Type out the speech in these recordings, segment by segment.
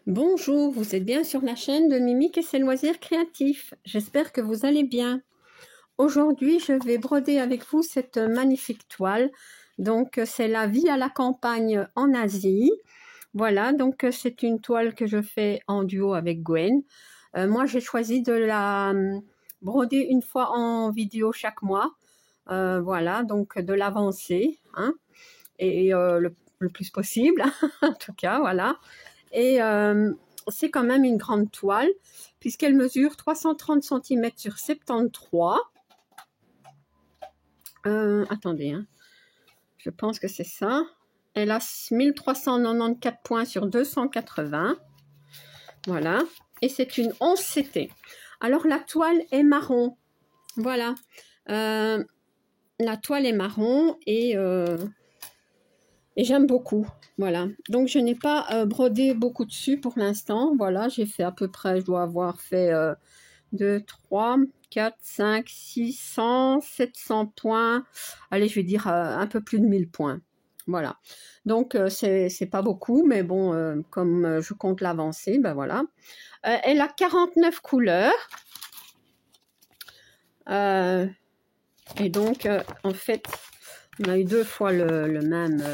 Bonjour, vous êtes bien sur la chaîne de Mimique et ses loisirs créatifs. J'espère que vous allez bien. Aujourd'hui, je vais broder avec vous cette magnifique toile. Donc, c'est la vie à la campagne en Asie. Voilà, donc c'est une toile que je fais en duo avec Gwen. Moi, j'ai choisi de la broder une fois en vidéo chaque mois. Voilà, donc de l'avancer, hein, et le plus possible, en tout cas, voilà. Et c'est quand même une grande toile, puisqu'elle mesure 330 cm sur 73. Attendez, hein. Je pense que c'est ça. Elle a 1394 points sur 280. Voilà. Et c'est une 11 CT. Alors, la toile est marron. Voilà. La toile est marron et j'aime beaucoup. Voilà. Donc, je n'ai pas brodé beaucoup dessus pour l'instant. Voilà, j'ai fait à peu près, je dois avoir fait 2, 3, 4, 5, 600, 700 points. Allez, je vais dire un peu plus de 1000 points. Voilà. Donc, c'est pas beaucoup, mais bon, comme je compte l'avancer, ben voilà. Elle a 49 couleurs. Et donc, en fait, on a eu 2 fois le même,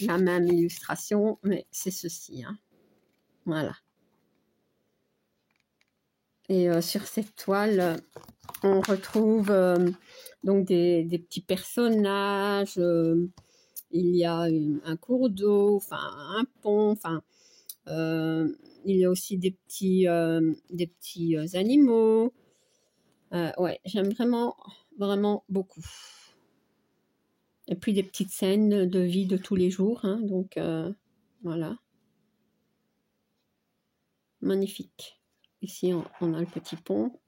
la même illustration, mais c'est ceci, hein. Voilà. Et sur cette toile, on retrouve donc des petits personnages. Il y a un cours d'eau, enfin un pont, enfin il y a aussi des petits animaux. Ouais, j'aime vraiment beaucoup. Et puis des petites scènes de vie de tous les jours, hein, donc voilà. Magnifique. Ici, on a le petit pont.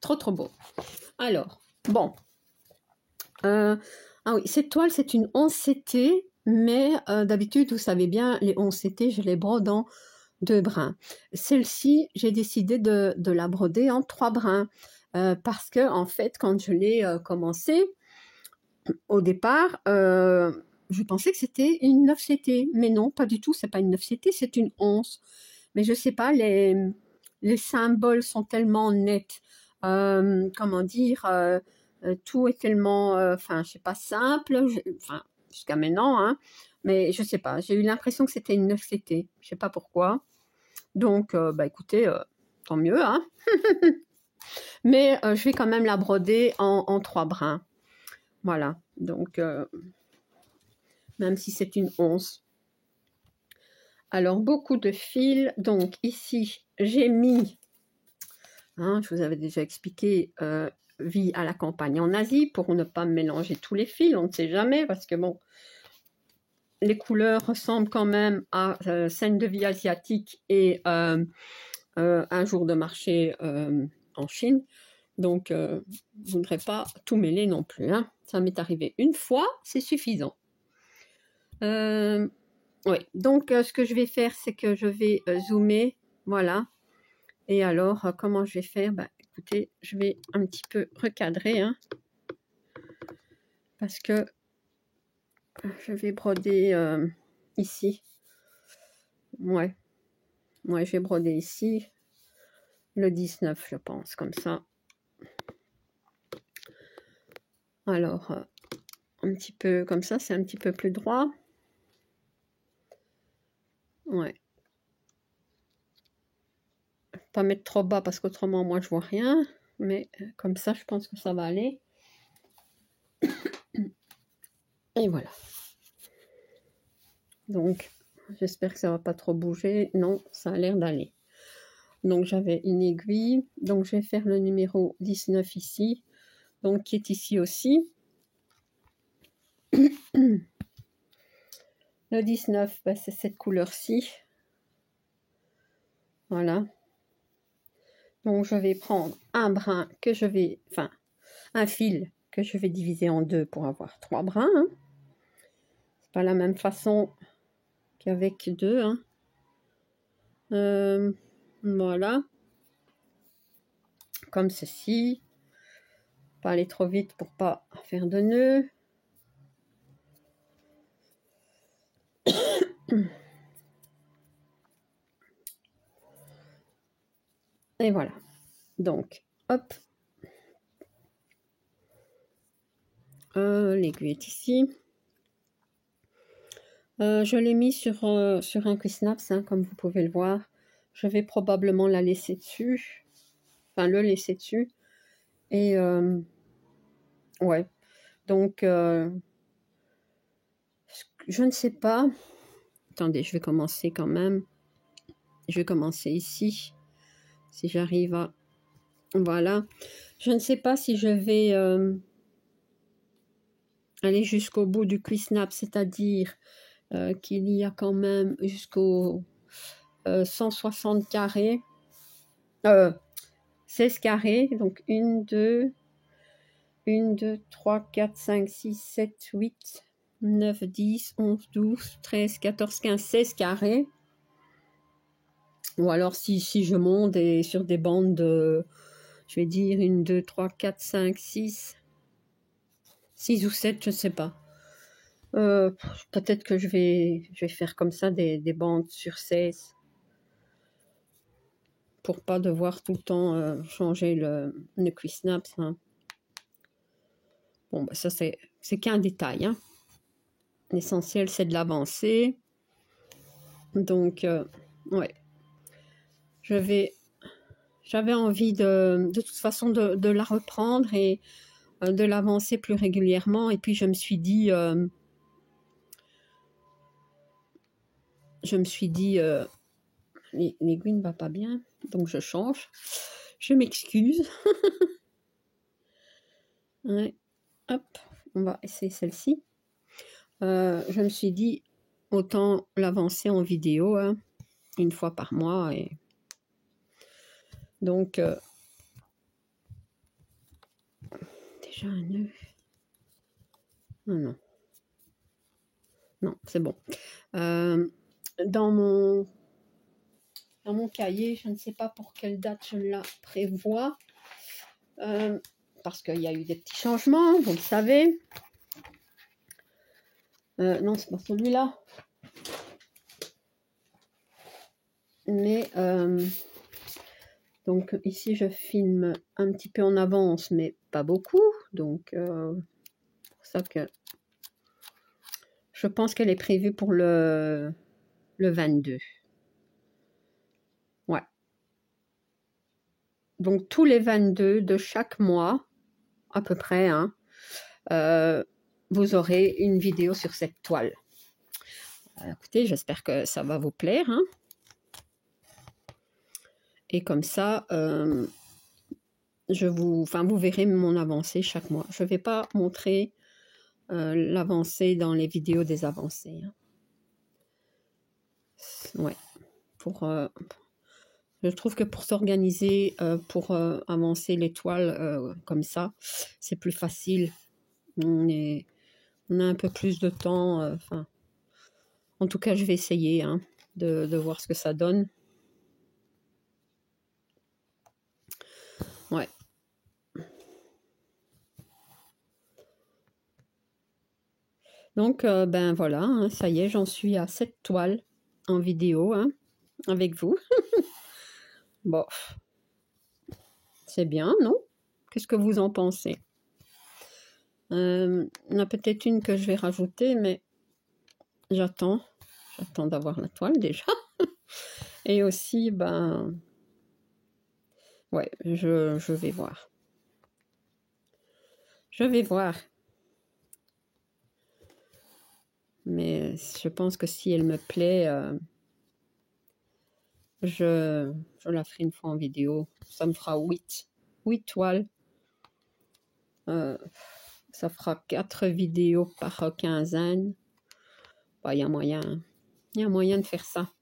Trop beau. Alors, bon. Ah oui, cette toile, c'est une 11 CT, mais d'habitude, vous savez bien, les 11 CT, je les brode en 2 brins. Celle-ci, j'ai décidé de la broder en 3 brins, parce que, en fait, quand je l'ai commencé, au départ, je pensais que c'était une 9 CT, mais non, pas du tout, c'est pas une 9 CT, c'est une 11. Mais je sais pas, les symboles sont tellement nets, comment dire, tout est tellement, enfin, je sais pas, simple, enfin, jusqu'à maintenant, hein, mais je sais pas, j'ai eu l'impression que c'était une 9 CT, je sais pas pourquoi. Donc, bah écoutez, tant mieux, hein. Mais je vais quand même la broder en 3 brins. Voilà, donc, même si c'est une 11. Alors, beaucoup de fils. Donc, ici, j'ai mis, hein, je vous avais déjà expliqué, vie à la campagne en Asie, pour ne pas mélanger tous les fils, on ne sait jamais, parce que bon, les couleurs ressemblent quand même à scène de vie asiatique et un jour de marché en Chine. Donc, je ne voudrais pas tout mêler non plus, hein. Ça m'est arrivé une fois, c'est suffisant. Oui, donc ce que je vais faire, c'est que je vais zoomer, voilà. Et alors, comment je vais faire? Bah, écoutez, je vais un petit peu recadrer, hein, parce que je vais broder ici. Ouais, je vais broder ici le 19, je pense, comme ça. Alors, un petit peu comme ça, c'est un petit peu plus droit. Ouais. Pas mettre trop bas parce qu'autrement, moi, je vois rien. Mais comme ça, je pense que ça va aller. Et voilà. Donc, j'espère que ça va pas trop bouger. Non, ça a l'air d'aller. Donc, j'avais une aiguille. Donc, je vais faire le numéro 19 ici. Donc, qui est ici aussi. Le 19, bah, c'est cette couleur-ci. Voilà. Donc, je vais prendre un brin que je vais... Enfin, un fil que je vais diviser en 2 pour avoir 3 brins, hein. C'est pas la même façon qu'avec 2, hein. Voilà. Comme ceci. Pas aller trop vite pour pas faire de nœuds. Et voilà. Donc, hop. L'aiguille est ici. Je l'ai mis sur un Quick-Snaps, hein, comme vous pouvez le voir. Je vais probablement la laisser dessus. Enfin, le laisser dessus. Et ouais. Donc, je ne sais pas. Attendez, je vais commencer quand même. Je vais commencer ici. Si j'arrive à... Voilà. Je ne sais pas si je vais aller jusqu'au bout du Quick-Snap, c'est-à-dire qu'il y a quand même jusqu'au 160 carrés. 16 carrés. Donc 1, 2, 3, 4, 5, 6, 7, 8, 9, 10, 11, 12, 13, 14, 15, 16 carrés. Ou alors si je monte sur des bandes de, je vais dire 1, 2, 3, 4, 5, 6 ou 7, je ne sais pas. Peut-être que je vais faire comme ça des bandes sur 16 pour pas devoir tout le temps changer le Quick-Snaps. Hein. Bon, bah ça c'est qu'un détail. Hein. L'essentiel c'est de l'avancer. Donc, ouais. J'avais envie de toute façon de la reprendre et de l'avancer plus régulièrement. Et puis je me suis dit, l'aiguille ne va pas bien, donc je change. Je m'excuse. Ouais. Hop, on va essayer celle-ci. Je me suis dit, autant l'avancer en vidéo, hein, une fois par mois. Et donc, déjà un nœud. Oh non. Non, c'est bon. Dans mon cahier, je ne sais pas pour quelle date je la prévois. Parce qu'il y a eu des petits changements, vous le savez. Non, c'est pas celui-là. Mais donc ici, je filme un petit peu en avance, mais pas beaucoup. Donc, c'est pour ça que je pense qu'elle est prévue pour le 22. Ouais. Donc, tous les 22 de chaque mois, à peu près, hein, vous aurez une vidéo sur cette toile. Écoutez, j'espère que ça va vous plaire. Hein. Et comme ça, vous verrez mon avancée chaque mois. Je ne vais pas montrer l'avancée dans les vidéos des avancées. Hein. Ouais. Je trouve que pour s'organiser, pour avancer les toiles comme ça, c'est plus facile. On a un peu plus de temps. En tout cas, je vais essayer hein, de voir ce que ça donne. Ouais. Donc, ben voilà, hein, ça y est, j'en suis à 7 toiles en vidéo hein, avec vous. Bon, c'est bien, non? Qu'est-ce que vous en pensez? Il y en a peut-être une que je vais rajouter, mais j'attends d'avoir la toile déjà. Et aussi, ben, ouais, je vais voir. Je vais voir. Mais je pense que si elle me plaît, je la ferai une fois en vidéo. Ça me fera 8 toiles. Ça fera 4 vidéos par quinzaine. Bah, il y a moyen. Il y a moyen de faire ça.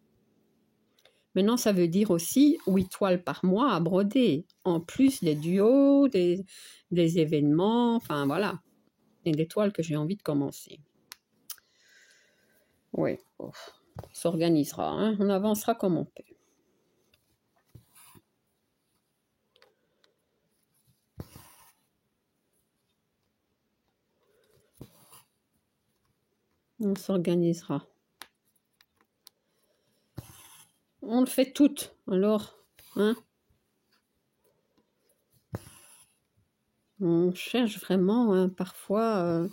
Maintenant, ça veut dire aussi 8 toiles par mois à broder. En plus des duos, des événements. Enfin, voilà. Et des toiles que j'ai envie de commencer. Oui. On s'organisera. Hein. On avancera comme on peut. On s'organisera. on le fait toutes. Alors, hein, on cherche vraiment hein, parfois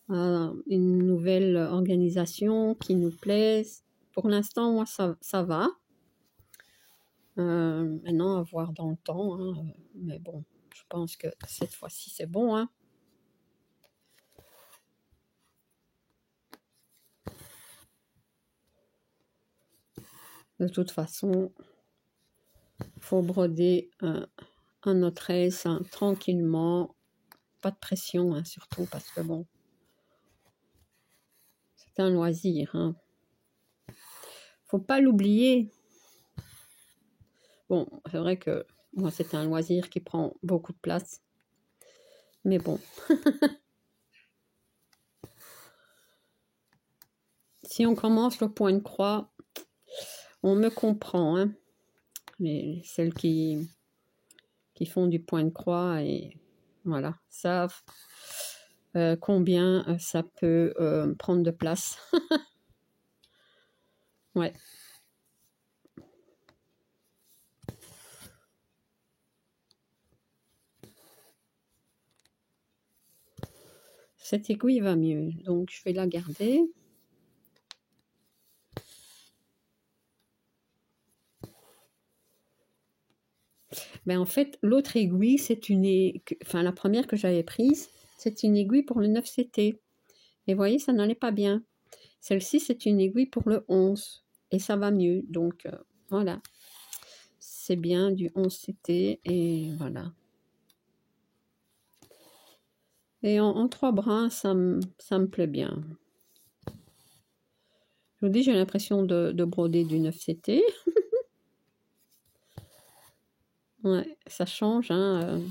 une nouvelle organisation qui nous plaise. Pour l'instant, moi, ça va. Maintenant, à voir dans le temps. Hein, mais bon, je pense que cette fois-ci, c'est bon. Hein. De toute façon, il faut broder à notre aise, hein, tranquillement. Pas de pression, hein, surtout, parce que bon, c'est un loisir. Hein. Faut pas l'oublier. Bon, c'est vrai que moi, c'est un loisir qui prend beaucoup de place. Mais bon. Si on commence le point de croix, on me comprend. Hein. Celles qui font du point de croix et voilà, savent combien ça peut prendre de place. Ouais. Cette aiguille va mieux, donc je vais la garder. Mais en fait, l'autre aiguille, c'est enfin la première que j'avais prise, c'est une aiguille pour le 9CT. Et vous voyez, ça n'allait pas bien. Celle-ci, c'est une aiguille pour le 11. Et ça va mieux. Donc, voilà. C'est bien du 11CT. Et voilà. Et en 3 brins, ça me plaît bien. Je vous dis, j'ai l'impression de broder du 9CT. Ouais, ça change. Hein.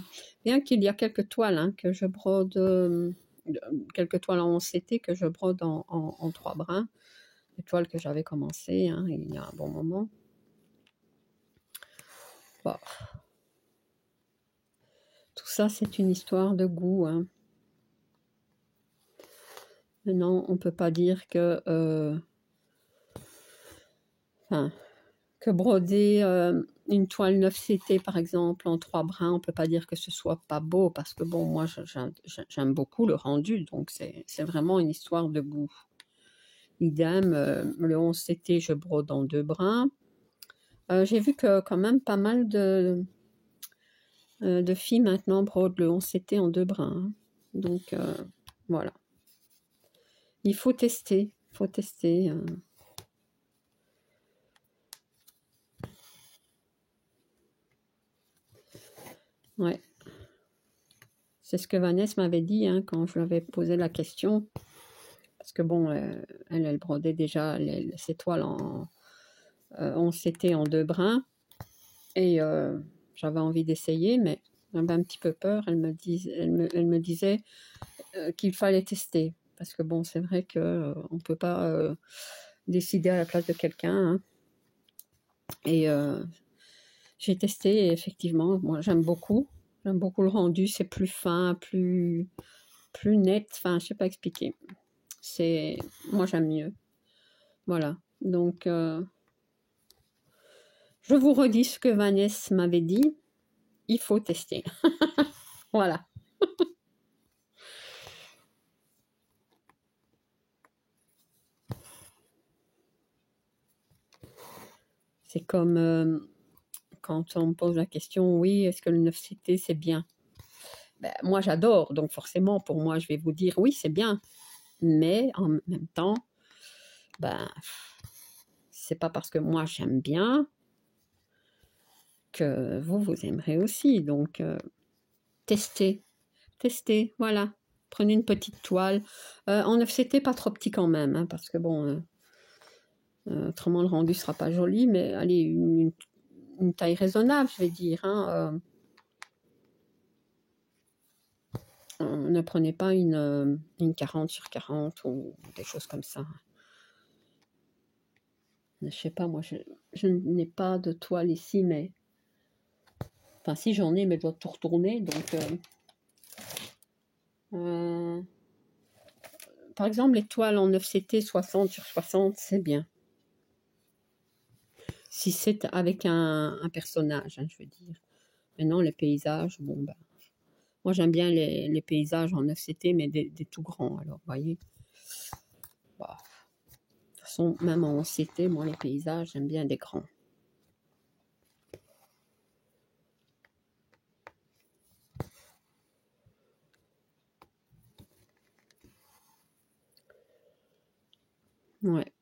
Bien qu'il y a quelques toiles hein, que je brode, quelques toiles en 11CT que je brode en 3 brins. Les toiles que j'avais commencé hein, il y a un bon moment. Bon. Tout ça, c'est une histoire de goût. Hein. Maintenant, on ne peut pas dire que, que broder une toile 9CT, par exemple, en 3 brins, on ne peut pas dire que ce soit pas beau, parce que, bon, moi, j'aime beaucoup le rendu, donc c'est vraiment une histoire de goût. Idem, le 11CT, je brode en 2 brins. J'ai vu que quand même pas mal de filles maintenant brodent le 11CT en 2 brins. Hein. Donc, voilà. Il faut tester. Il faut tester. Ouais. C'est ce que Vanessa m'avait dit hein, quand je lui avais posé la question. Parce que bon, elle brodait déjà ses toiles en 11CT en 2 brins. Et j'avais envie d'essayer, mais j'avais un petit peu peur. Elle me disait qu'il fallait tester. Parce que bon, c'est vrai qu'on ne peut pas décider à la place de quelqu'un. Hein. Et j'ai testé et effectivement, moi j'aime beaucoup. J'aime beaucoup le rendu, c'est plus fin, plus net. Enfin, je ne sais pas expliquer. Moi j'aime mieux. Voilà. Donc, je vous redis ce que Vanessa m'avait dit. Il faut tester. Voilà. C'est comme quand on me pose la question, oui, est-ce que le 9CT c'est bien? Ben, moi j'adore, donc forcément pour moi je vais vous dire oui c'est bien. Mais en même temps, ben, c'est pas parce que moi j'aime bien que vous aimerez aussi. Donc, testez, voilà. Prenez une petite toile. En 9CT, pas trop petit quand même, hein, parce que bon, autrement le rendu sera pas joli, mais allez, une taille raisonnable, je vais dire. Hein, ne prenez pas une 40 sur 40 ou des choses comme ça. Je sais pas, moi, je n'ai pas de toile ici, mais... Enfin, si j'en ai, mais je dois tout retourner, donc... par exemple, les toiles en 9CT 60 sur 60, c'est bien. si c'est avec un personnage, hein, je veux dire. Maintenant, les paysages, bon, ben, moi j'aime bien les paysages en FCT, mais des tout grands, alors, vous voyez. Bah, de toute façon, même en CT, moi, les paysages, j'aime bien des grands. Ouais.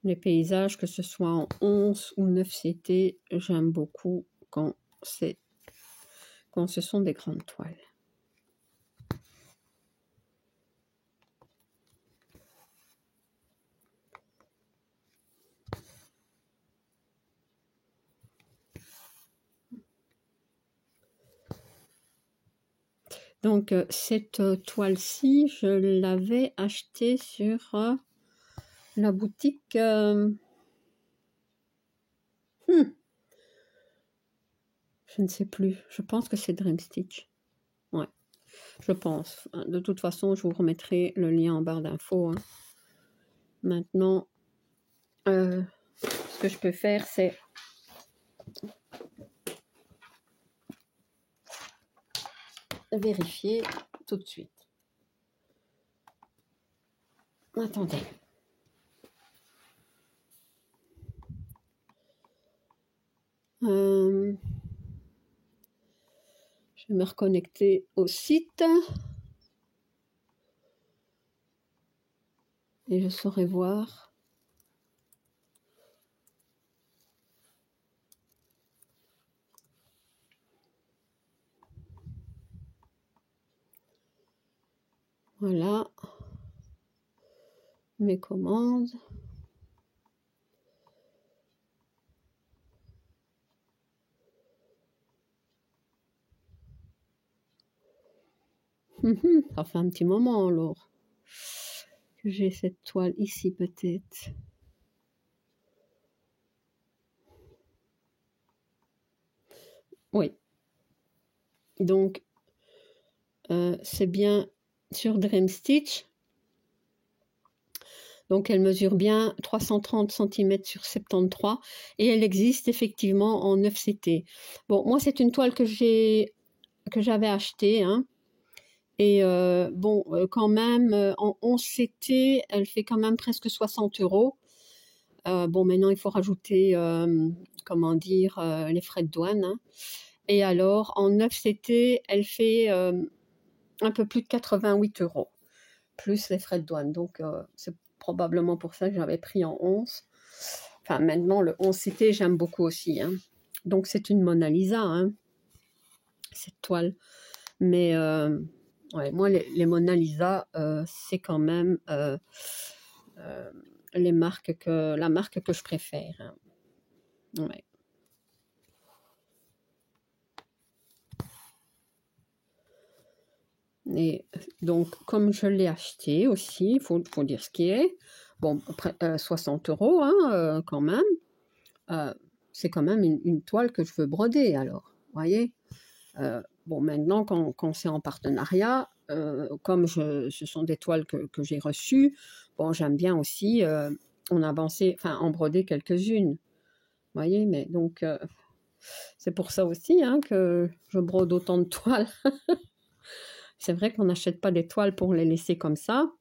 Les paysages, que ce soit en 11 ou 9 CT, j'aime beaucoup quand ce sont des grandes toiles. Donc, cette toile-ci, je l'avais achetée sur la boutique... Je ne sais plus. Je pense que c'est Dream Stitch. Ouais, je pense. De toute façon, je vous remettrai le lien en barre d'infos. Hein. Maintenant, ce que je peux faire, c'est vérifier tout de suite. Attendez. Je vais me reconnecter au site. Et je saurai voir. Voilà. Mes commandes. Ça fait un petit moment alors que j'ai cette toile ici peut-être. Oui. Donc, c'est bien sur Dream Stitch. Donc, elle mesure bien 330 cm sur 73 et elle existe effectivement en 9 CT. Bon, moi, c'est une toile que j'avais achetée. Hein. Et bon, quand même, en 11 CT, elle fait quand même presque 60 €. Bon, maintenant, il faut rajouter, comment dire, les frais de douane. Hein. Et alors, en 9 CT, elle fait un peu plus de 88 €, plus les frais de douane. Donc, c'est probablement pour ça que j'avais pris en 11. Enfin, maintenant, le 11 CT, j'aime beaucoup aussi. Hein. Donc, c'est une Mona Lisa, hein, cette toile. Mais, ouais, moi, les Mona Lisa, c'est quand même la marque que je préfère. Hein. Ouais. Et donc, comme je l'ai acheté aussi, il faut dire ce qui est. Bon, 60 € hein, quand même. C'est quand même une toile que je veux broder, alors. Vous voyez bon, maintenant, quand c'est en partenariat, comme ce sont des toiles que j'ai reçues, bon, j'aime bien aussi en broder quelques-unes. Vous voyez, mais donc, c'est pour ça aussi hein, que je brode autant de toiles. C'est vrai qu'on n'achète pas des toiles pour les laisser comme ça.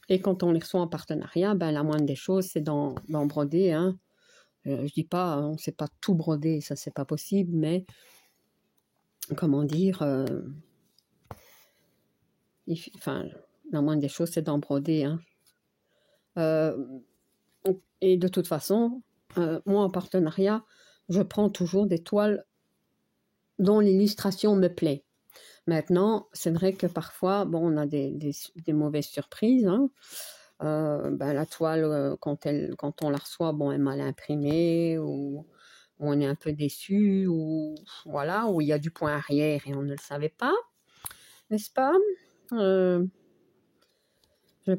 Et quand on les reçoit en partenariat, ben, la moindre des choses, c'est d'en broder. Hein. Je dis pas, on ne sait pas tout broder, ça c'est pas possible, mais comment dire, enfin, la moindre des choses, c'est d'en broder. Hein. Et de toute façon, moi en partenariat, je prends toujours des toiles dont l'illustration me plaît. Maintenant, c'est vrai que parfois, bon, on a des mauvaises surprises. Hein. Ben, la toile, quand on la reçoit, bon, elle est mal imprimée ou on est un peu déçu ou voilà, ou il y a du point arrière et on ne le savait pas, n'est-ce pas? Je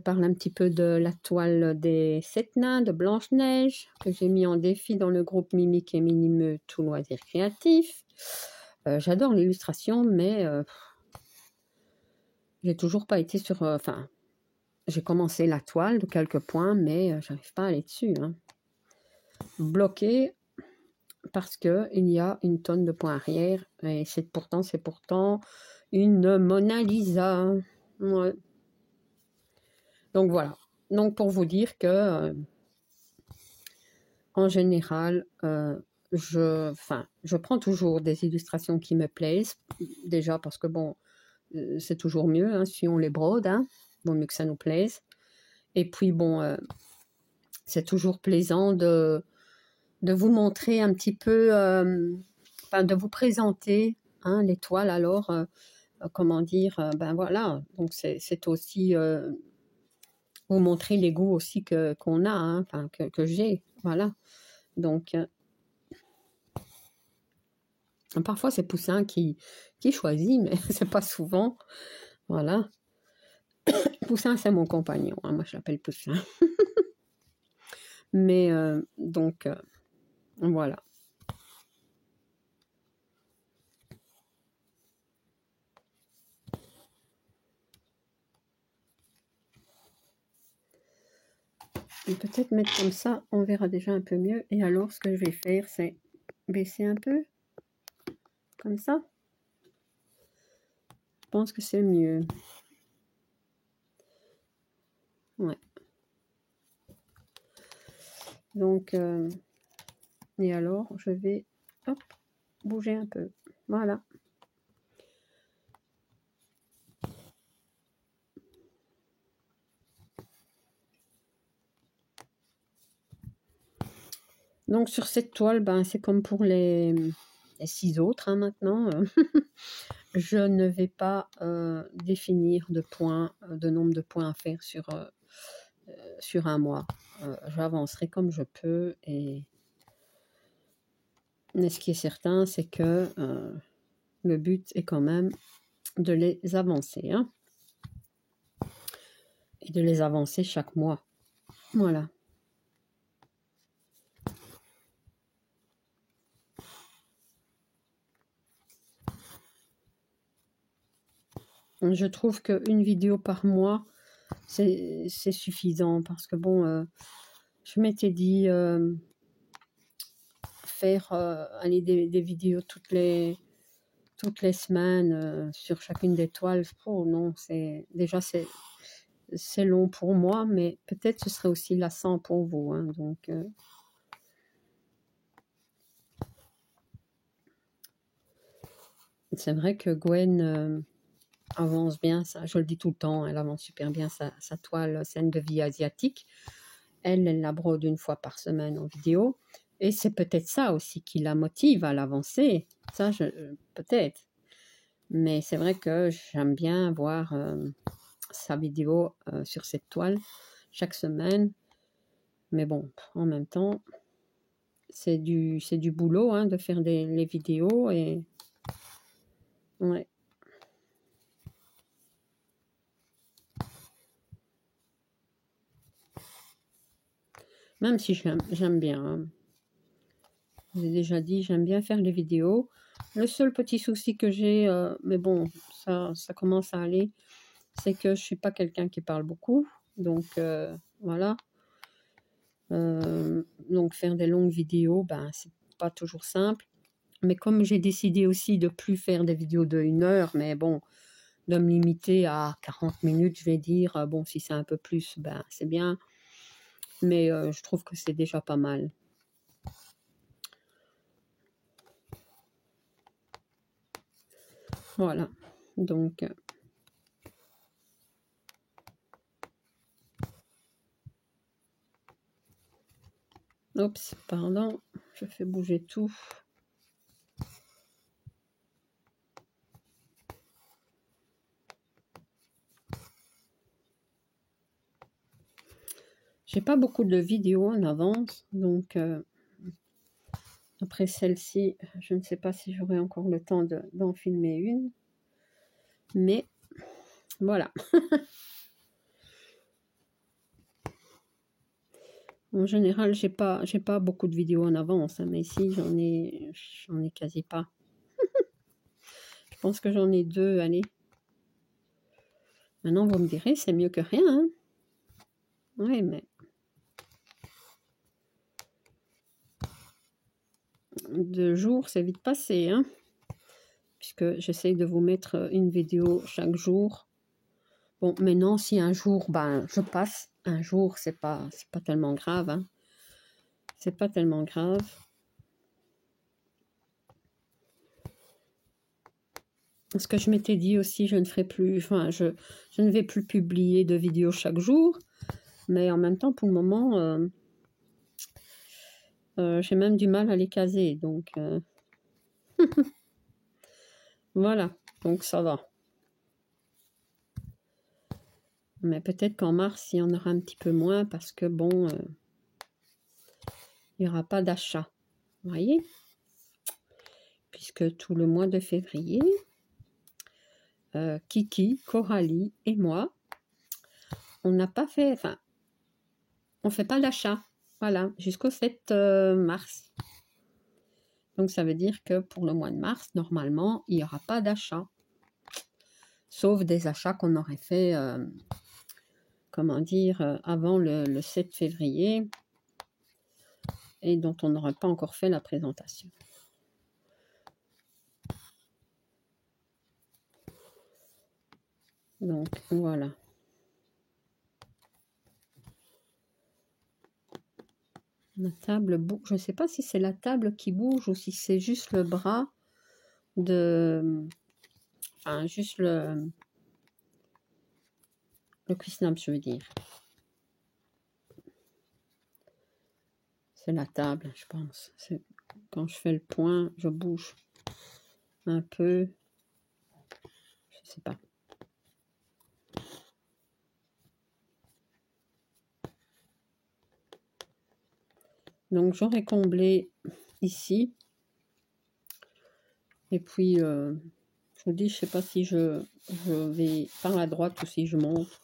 parle un petit peu de la toile des 7 nains de Blanche-Neige que j'ai mis en défi dans le groupe Mimique et Minimeux tout loisir créatif. J'adore l'illustration, mais j'ai toujours pas été sur... Enfin, j'ai commencé la toile de quelques points, mais j'arrive pas à aller dessus. Hein. Bloqué parce que il y a une tonne de points arrière. Et c'est pourtant une Mona Lisa. Ouais. Donc voilà. Donc pour vous dire que... en général, je prends toujours des illustrations qui me plaisent, déjà parce que bon, c'est toujours mieux hein, si on les brode, hein, vaut mieux que ça nous plaise. Et puis bon, c'est toujours plaisant de vous montrer un petit peu, de vous présenter hein, les toiles alors, comment dire, ben voilà, donc c'est aussi vous montrer les goûts aussi qu'on a, hein, que j'ai, voilà. Donc, parfois c'est Poussin qui choisit, mais c'est pas souvent. Voilà. Poussin, c'est mon compagnon. Hein, moi, je l'appelle Poussin. Mais donc, voilà. Peut-être mettre comme ça, on verra déjà un peu mieux. Et alors, ce que je vais faire, c'est baisser un peu. Comme ça. Je pense que c'est mieux. Ouais. Donc, et alors, je vais hop, bouger un peu. Voilà. Donc, sur cette toile, ben, c'est comme pour les 6 autres hein, maintenant. Je ne vais pas définir de points, de nombre de points à faire sur un mois. J'avancerai comme je peux mais ce qui est certain, c'est que le but est quand même de les avancer. Hein, et de les avancer chaque mois. Voilà. Je trouve qu'une vidéo par mois, c'est suffisant parce que bon, je m'étais dit faire aller des vidéos toutes les semaines sur chacune des toiles. Oh non, déjà c'est long pour moi, mais peut-être ce serait aussi lassant pour vous. Hein, donc c'est vrai que Gwen avance bien, ça, je le dis tout le temps, elle avance super bien sa toile scène de vie asiatique. Elle la brode une fois par semaine en vidéo. Et c'est peut-être ça aussi qui la motive à l'avancer. Ça, peut-être. Mais c'est vrai que j'aime bien voir sa vidéo sur cette toile chaque semaine. Mais bon, en même temps, c'est du boulot hein, de faire les vidéos. Et ouais. Même si j'aime bien. Hein. J'ai déjà dit, j'aime bien faire les vidéos. Le seul petit souci que j'ai, mais bon, ça commence à aller, c'est que je suis pas quelqu'un qui parle beaucoup. Donc, voilà. Donc, faire des longues vidéos, ben, c'est pas toujours simple. Mais comme j'ai décidé aussi de plus faire des vidéos de 1 heure, mais bon, de me limiter à 40 minutes, je vais dire, bon, si c'est un peu plus, ben, c'est bien. Mais je trouve que c'est déjà pas mal. Voilà. Donc... Oups, pardon, je fais bouger tout. J'ai pas beaucoup de vidéos en avance, donc après celle-ci, je ne sais pas si j'aurai encore le temps d'en filmer une. Mais voilà. En général, j'ai pas beaucoup de vidéos en avance, hein, mais ici j'en ai quasi pas. Je pense que j'en ai 2, allez. Maintenant, vous me direz, c'est mieux que rien. Hein? Oui, mais 2 jours, c'est vite passé. Hein? Puisque j'essaye de vous mettre une vidéo chaque jour. Bon, maintenant, si un jour, ben, je passe, un jour, c'est pas tellement grave. Hein? C'est pas tellement grave. Ce que je m'étais dit aussi, je ne ferai plus, enfin, je ne vais plus publier de vidéos chaque jour. Mais en même temps, pour le moment, j'ai même du mal à les caser. Donc, voilà. Donc, ça va. Mais peut-être qu'en mars, il y en aura un petit peu moins parce que, bon, il n'y aura pas d'achat. Vous voyez? Puisque tout le mois de février, Kiki, Coralie et moi, on n'a pas fait, enfin, on ne fait pas d'achat. Voilà, jusqu'au 7 mars. Donc, ça veut dire que pour le mois de mars, normalement, il n'y aura pas d'achat. Sauf des achats qu'on aurait fait, comment dire, avant le 7 février et dont on n'aurait pas encore fait la présentation. Donc, voilà. La table bouge. Je ne sais pas si c'est la table qui bouge ou si c'est juste le bras de... Enfin, juste le cuisse-nappe, je veux dire. C'est la table, je pense. Quand je fais le point, je bouge un peu. Je ne sais pas. Donc, j'aurais comblé ici. Et puis, je vous dis, je ne sais pas si je vais par la droite ou si je monte.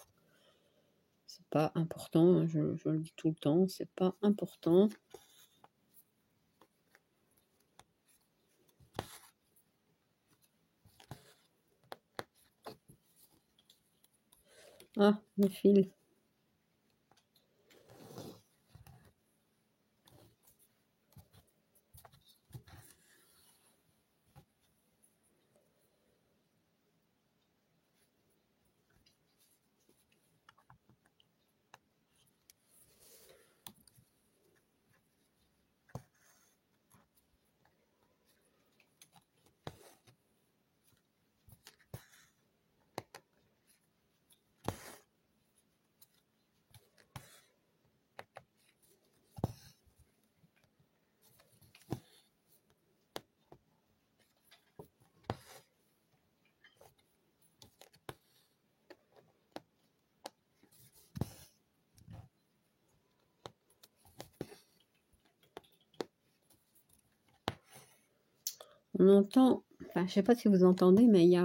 C'est pas important, je le dis tout le temps, c'est pas important. Ah, le fil. On entend, enfin, je sais pas si vous entendez, mais il y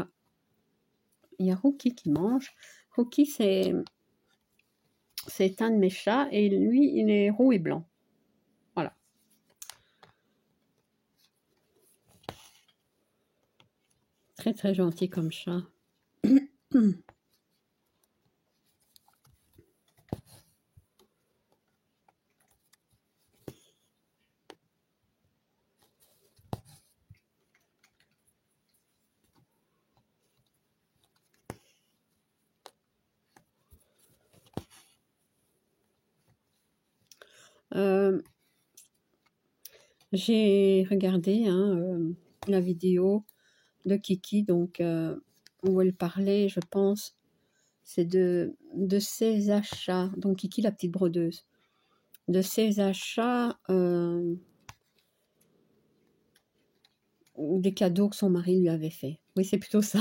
a Rookie qui mange. Rookie, c'est un de mes chats et lui, il est roux et blanc. Voilà. Très très gentil comme chat. J'ai regardé la vidéo de Kiki, donc où elle parlait, je pense, c'est de ses achats. Donc Kiki, la petite brodeuse, de ses achats, des cadeaux que son mari lui avait fait. Oui, c'est plutôt ça.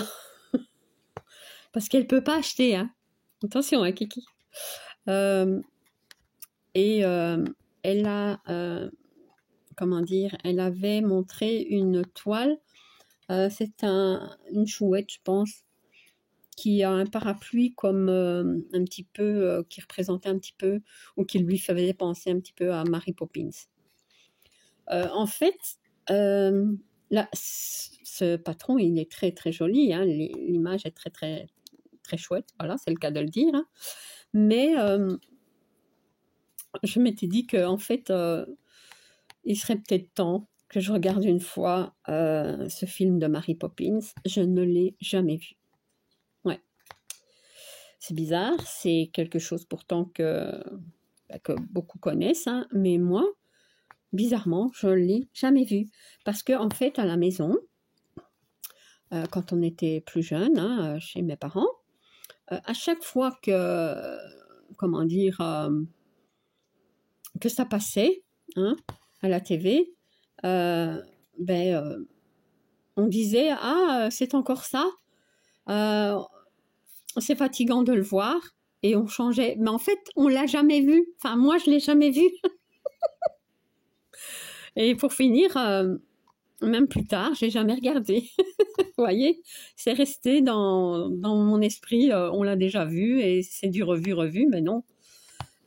Parce qu'elle peut pas acheter, hein. Attention, hein, Kiki. Elle a, comment dire, elle avait montré une toile. C'est une chouette, je pense, qui a un parapluie comme un petit peu, qui représentait un petit peu, ou qui lui faisait penser un petit peu à Mary Poppins. En fait, là, ce patron, il est très très joli, hein, l'image est très très très chouette, voilà, c'est le cas de le dire. Hein. Mais je m'étais dit qu'en fait, il serait peut-être temps que je regarde une fois ce film de Mary Poppins. Je ne l'ai jamais vu. Ouais. C'est bizarre, c'est quelque chose pourtant que beaucoup connaissent, hein, mais moi, bizarrement, je ne l'ai jamais vu. Parce qu'en fait, à la maison, quand on était plus jeune, hein, chez mes parents, à chaque fois que, comment dire, que ça passait hein, à la TV, on disait « Ah, c'est encore ça c'est fatigant de le voir ». Et on changeait. Mais en fait, on ne l'a jamais vu. Enfin, moi, je ne l'ai jamais vu. Et pour finir, même plus tard, je n'ai jamais regardé. Vous voyez, c'est resté dans mon esprit. On l'a déjà vu et c'est du revu, mais non,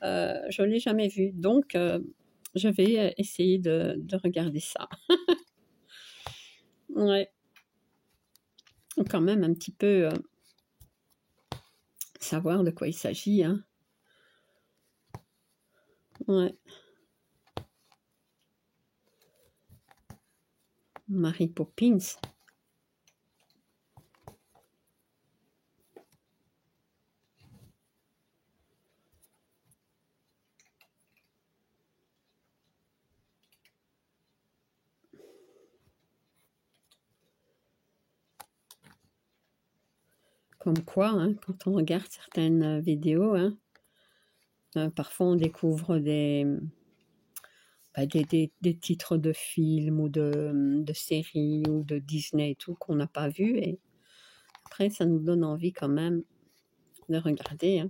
je ne l'ai jamais vu. Donc, je vais essayer de regarder ça. Ouais. Quand même un petit peu savoir de quoi il s'agit. Hein. Ouais. Mary Poppins. Comme quoi, hein, quand on regarde certaines vidéos, hein, parfois on découvre des titres de films ou de séries ou de Disney et tout qu'on n'a pas vu. Et après, ça nous donne envie quand même de regarder. Hein.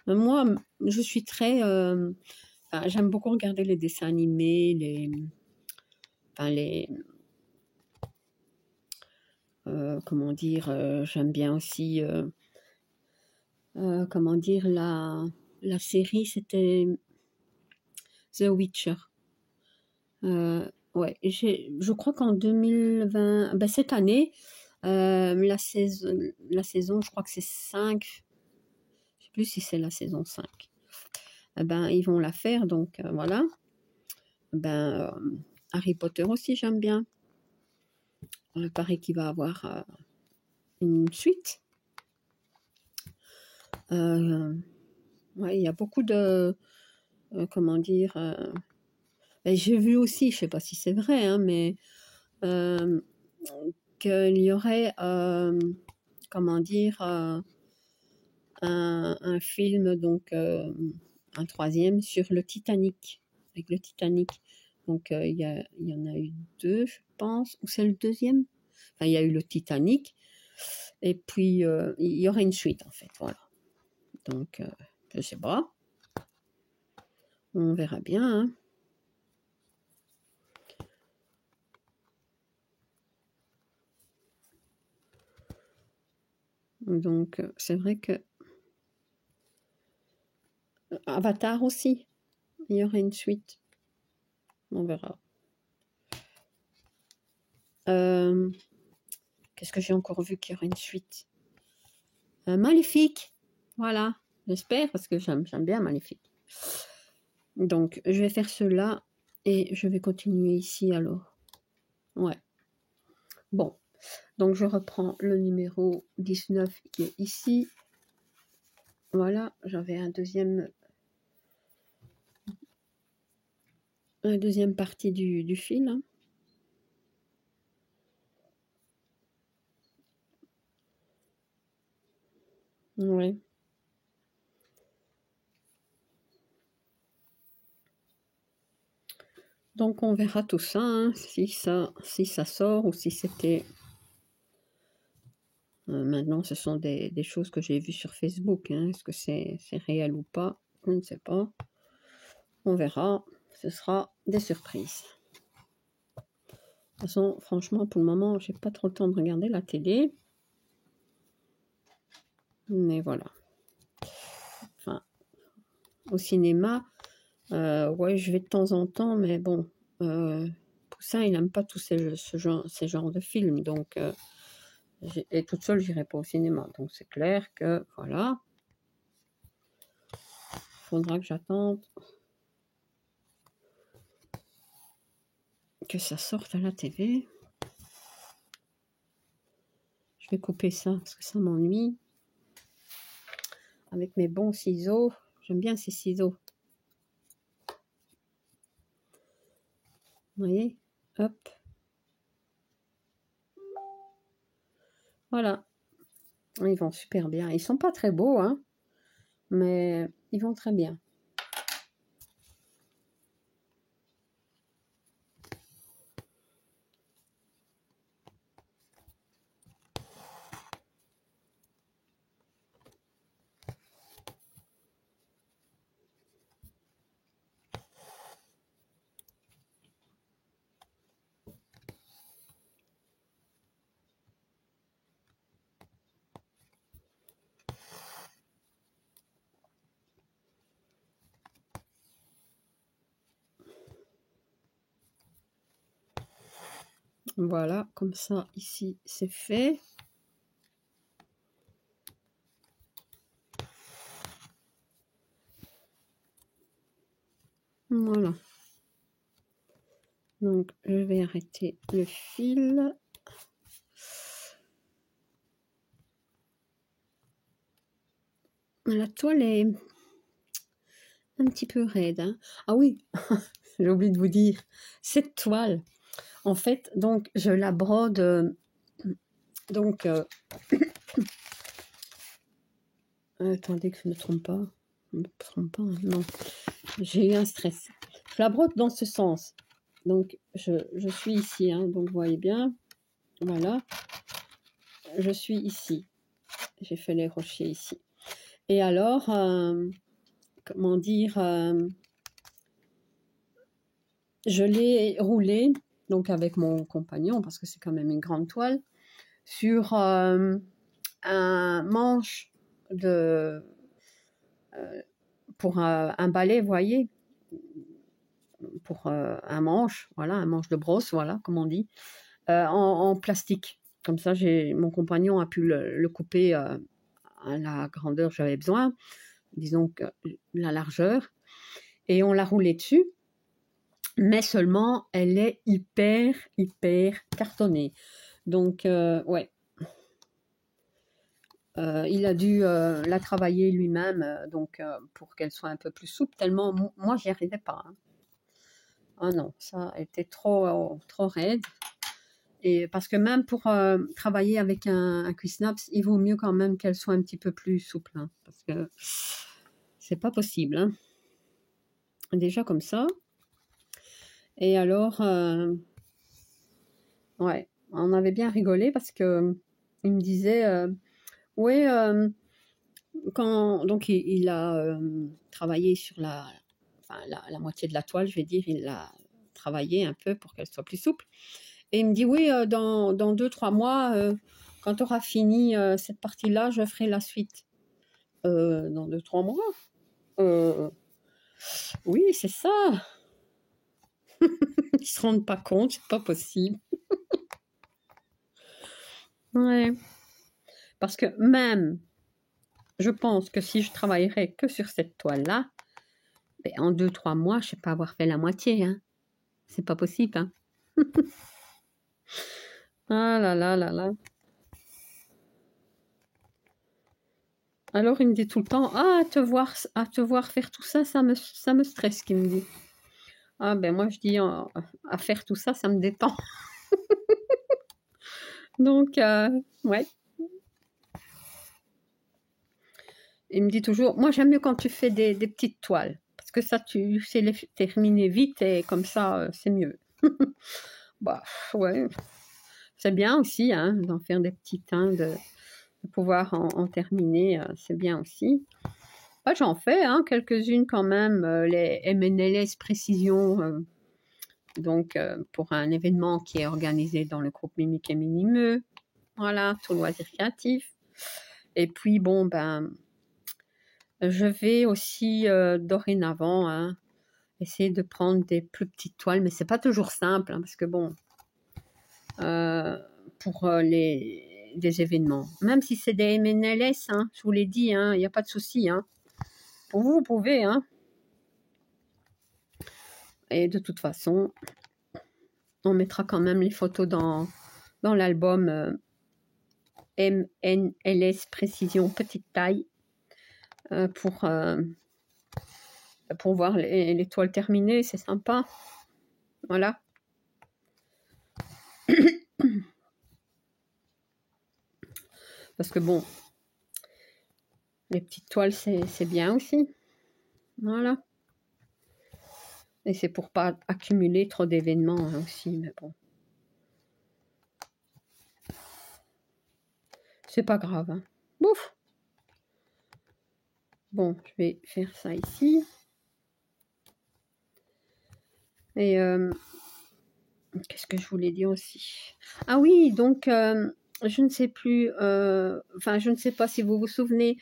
Moi, je suis très... j'aime beaucoup regarder les dessins animés, comment dire, j'aime bien aussi, comment dire, la série, c'était The Witcher. Ouais, je crois qu'en 2020, cette année, la saison, je crois que c'est 5, je sais plus si c'est la saison 5. Ils vont la faire, donc voilà. Harry Potter aussi, j'aime bien. Il paraît qu'il va avoir une suite. Ouais, il y a beaucoup de, comment dire, j'ai vu aussi, je ne sais pas si c'est vrai, hein, mais qu'il y aurait, comment dire, un film, donc un troisième sur le Titanic, avec le Titanic. Donc il y en a eu 2, je pense, ou c'est le deuxième. Enfin, il y a eu le Titanic, et puis il y aurait une suite en fait, voilà. Donc je sais pas, on verra bien. Hein. Donc c'est vrai que Avatar aussi, il y aurait une suite. On verra. Qu'est-ce que j'ai encore vu qu'il y aurait une suite? Maléfique. Voilà. J'espère parce que j'aime bien Maléfique. Donc, je vais faire cela et je vais continuer ici alors. Ouais. Bon. Donc, je reprends le numéro 19 qui est ici. Voilà. J'avais une deuxième partie du fil. Hein. Ouais. Donc on verra tout ça, hein, si ça sort ou si c'était... maintenant, ce sont des choses que j'ai vues sur Facebook. Hein. Est-ce que c'est réel ou pas? Je ne sais pas. On verra. Ce sera des surprises. De toute façon, franchement, pour le moment, j'ai pas trop le temps de regarder la télé. Mais voilà. Enfin, au cinéma, ouais, je vais de temps en temps, mais bon, Poussin, il n'aime pas tous ces genres de films, donc Et toute seule, j'irai pas au cinéma. Donc c'est clair que, voilà, il faudra que j'attende que ça sorte à la TV. Je vais couper ça parce que ça m'ennuie. Avec mes bons ciseaux. J'aime bien ces ciseaux. Vous voyez? Hop. Voilà. Ils vont super bien. Ils sont pas très beaux, hein, mais ils vont très bien. Voilà, comme ça, ici, c'est fait. Voilà. Donc, je vais arrêter le fil. La toile est un petit peu raide, hein. Ah oui, j'ai oublié de vous dire, cette toile, en fait, donc, je la brode, donc, attendez que je ne me trompe pas. Je ne me trompe pas, hein, non. J'ai eu un stress. Je la brode dans ce sens. Donc, je suis ici, hein, donc vous voyez bien. Voilà. Je suis ici. J'ai fait les rochers ici. Et alors, comment dire, je l'ai roulé, donc avec mon compagnon, parce que c'est quand même une grande toile, sur un manche de... pour un balai, vous voyez, pour un manche, voilà, un manche de brosse, voilà, comme on dit, en plastique. Comme ça, mon compagnon a pu le couper à la grandeur que j'avais besoin, disons que la largeur, et on l'a roulé dessus, mais seulement elle est hyper cartonnée. Donc, ouais. Il a dû la travailler lui-même, donc pour qu'elle soit un peu plus souple, tellement moi, j'y arrivais pas. Hein. Ah non, ça était trop raide. Et parce que même pour travailler avec un Cuissnaps, il vaut mieux quand même qu'elle soit un petit peu plus souple, hein, parce que c'est pas possible. Hein. Déjà comme ça. Et alors, ouais, on avait bien rigolé parce que il me disait, ouais, quand donc il a travaillé sur enfin, la moitié de la toile, je vais dire, il l'a travaillé un peu pour qu'elle soit plus souple. Et il me dit, oui, dans 2-3 mois, quand tu auras fini cette partie-là, je ferai la suite. Dans 2-3 mois oui, c'est ça. Ils se rendent pas compte, c'est pas possible. Ouais. Parce que même, je pense que si je travaillerais que sur cette toile-là, ben, en 2-3 mois, je ne sais pas avoir fait la moitié. Hein. C'est pas possible. Hein. Ah là là là là. Alors il me dit tout le temps, ah, à te voir faire tout ça, ça me stresse, qu'il me dit. Ah ben moi je dis, à faire tout ça, ça me détend. Donc, ouais. Il me dit toujours, moi j'aime mieux quand tu fais des petites toiles, parce que ça, tu sais les terminer vite et comme ça, c'est mieux. Bah, ouais, c'est bien aussi hein, d'en faire des petites, hein, de pouvoir en terminer, c'est bien aussi. Bah, j'en fais hein, quelques-unes quand même, les MNLS Précision, donc pour un événement qui est organisé dans le groupe Mimique et Minimeux, voilà, tout loisir créatif. Et puis bon, ben, je vais aussi dorénavant hein, essayer de prendre des plus petites toiles, mais c'est pas toujours simple, hein, parce que bon, pour des événements. Même si c'est des MNLS, hein, je vous l'ai dit, hein, il n'y a pas de souci. Hein. Pour vous, vous pouvez. Hein. Et de toute façon, on mettra quand même les photos dans l'album MNLS Précision Petite Taille pour voir les toiles terminées, c'est sympa. Voilà. Parce que bon, les petites toiles, c'est bien aussi. Voilà. Et c'est pour pas accumuler trop d'événements hein, aussi, mais bon. C'est pas grave. Hein. Bouf. Bon, je vais faire ça ici. Et qu'est-ce que je voulais dire aussi? Ah oui, donc je ne sais plus, enfin je ne sais pas si vous vous souvenez,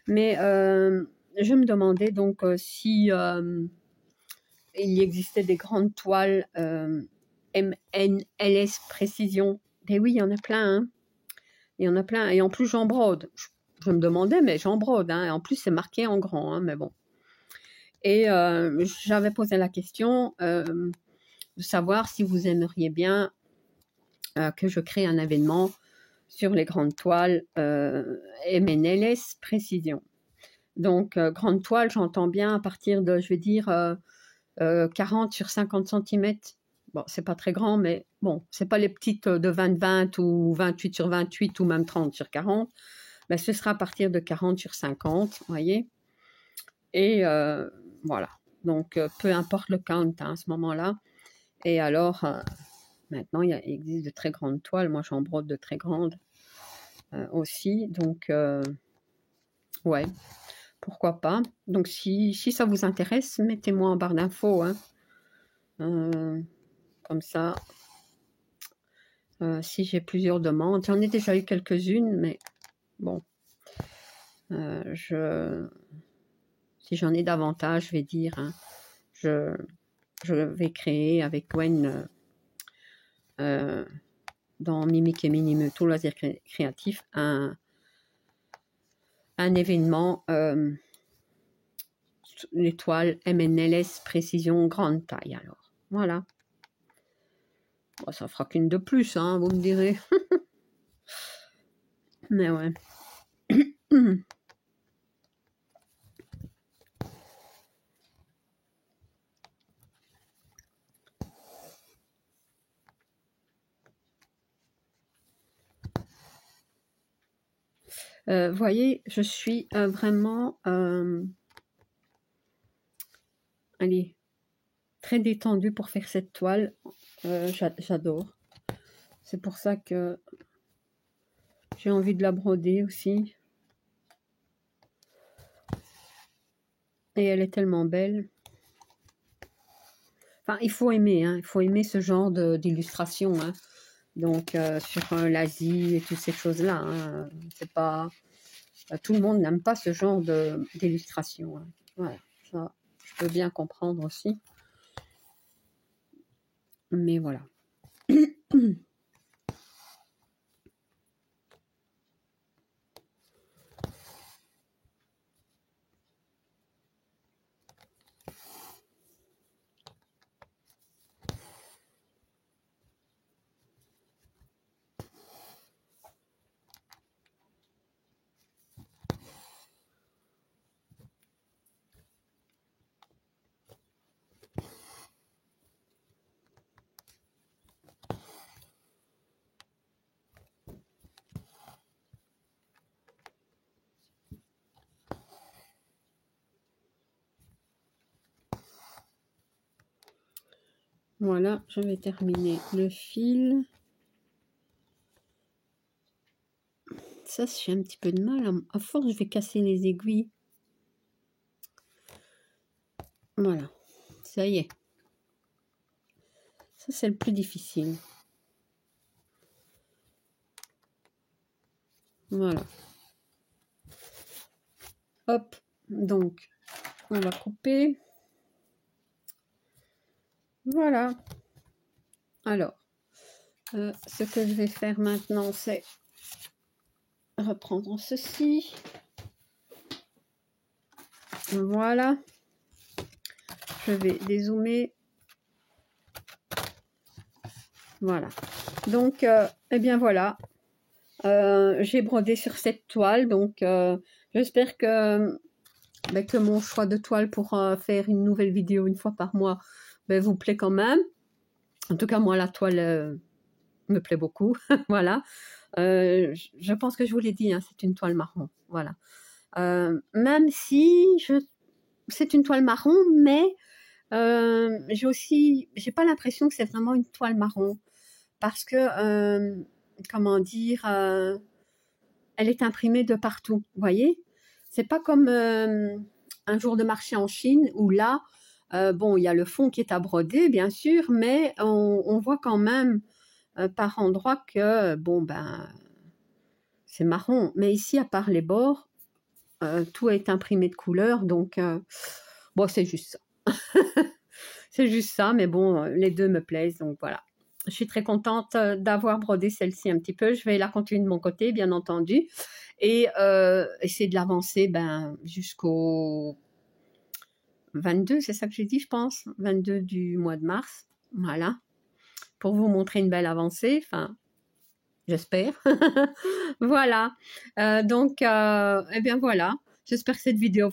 mais je me demandais donc si il existait des grandes toiles MNLS Précision. Et oui, il y en a plein, hein. Il y en a plein. Et en plus, j'en brode. Je me demandais, mais j'en brode. Hein. Et en plus, c'est marqué en grand, hein, mais bon. Et j'avais posé la question de savoir si vous aimeriez bien que je crée un événement sur les grandes toiles MNLS Précision. Donc, grande toile, j'entends bien à partir de, je vais dire, 40 sur 50 cm. Bon, c'est pas très grand, mais bon, c'est pas les petites de 20-20 ou 28 sur 28 ou même 30 sur 40. Mais ce sera à partir de 40 sur 50, vous voyez. Et voilà. Donc, peu importe le count hein, à ce moment-là. Et alors, maintenant, il existe de très grandes toiles. Moi, j'en brode de très grandes aussi. Donc, ouais, pourquoi pas. Donc, si ça vous intéresse, mettez-moi en barre d'infos. Hein. Comme ça, si j'ai plusieurs demandes. J'en ai déjà eu quelques-unes, mais bon. Si j'en ai davantage, je vais dire, hein, je vais créer avec Gwen dans Mimique et Minime, tout loisir créatif, un événement l'étoile MNLS Précision Grande Taille. Alors, voilà. Bon, ça fera qu'une de plus, hein, vous me direz. Mais ouais. Voyez, je suis vraiment allez, très détendue pour faire cette toile. J'adore. C'est pour ça que j'ai envie de la broder aussi. Et elle est tellement belle. Enfin, il faut aimer, hein. Il faut aimer ce genre d'illustration. Hein. Donc, sur l'Asie et toutes ces choses-là. Hein. C'est pas... tout le monde n'aime pas ce genre d'illustration. Hein. Voilà, ça, je peux bien comprendre aussi. Mais voilà. Voilà, je vais terminer le fil. Ça, j'ai un petit peu de mal. À force, je vais casser les aiguilles. Voilà, ça y est. Ça, c'est le plus difficile. Voilà. Hop, donc, on va couper. Voilà. Alors, ce que je vais faire maintenant, c'est reprendre ceci. Voilà. Je vais dézoomer. Voilà. Donc, eh bien voilà. J'ai brodé sur cette toile. Donc, j'espère que mon choix de toile pour faire une nouvelle vidéo une fois par mois vous plaît quand même. En tout cas, moi, la toile me plaît beaucoup. Voilà. Je pense que je vous l'ai dit, hein, c'est une toile marron. Voilà. Même si c'est une toile marron, mais j'ai pas l'impression que c'est vraiment une toile marron. Parce que, comment dire, elle est imprimée de partout, vous voyez. C'est pas comme un jour de marché en Chine où là, bon, il y a le fond qui est à broder, bien sûr, mais on voit quand même par endroits que, bon, ben, c'est marron. Mais ici, à part les bords, tout est imprimé de couleur, donc, bon, c'est juste ça. C'est juste ça, mais bon, les deux me plaisent, donc voilà. Je suis très contente d'avoir brodé celle-ci un petit peu. Je vais la continuer de mon côté, bien entendu, et essayer de l'avancer jusqu'au 22, c'est ça que j'ai dit, je pense, 22 du mois de mars, voilà, pour vous montrer une belle avancée, enfin, j'espère. Voilà, donc, eh bien voilà, j'espère que cette vidéo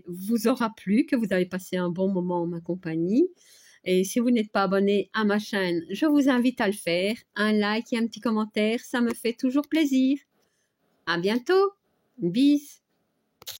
vous aura plu, que vous avez passé un bon moment en ma compagnie. Et si vous n'êtes pas abonné à ma chaîne, je vous invite à le faire. Un like et un petit commentaire, ça me fait toujours plaisir. À bientôt. Bis.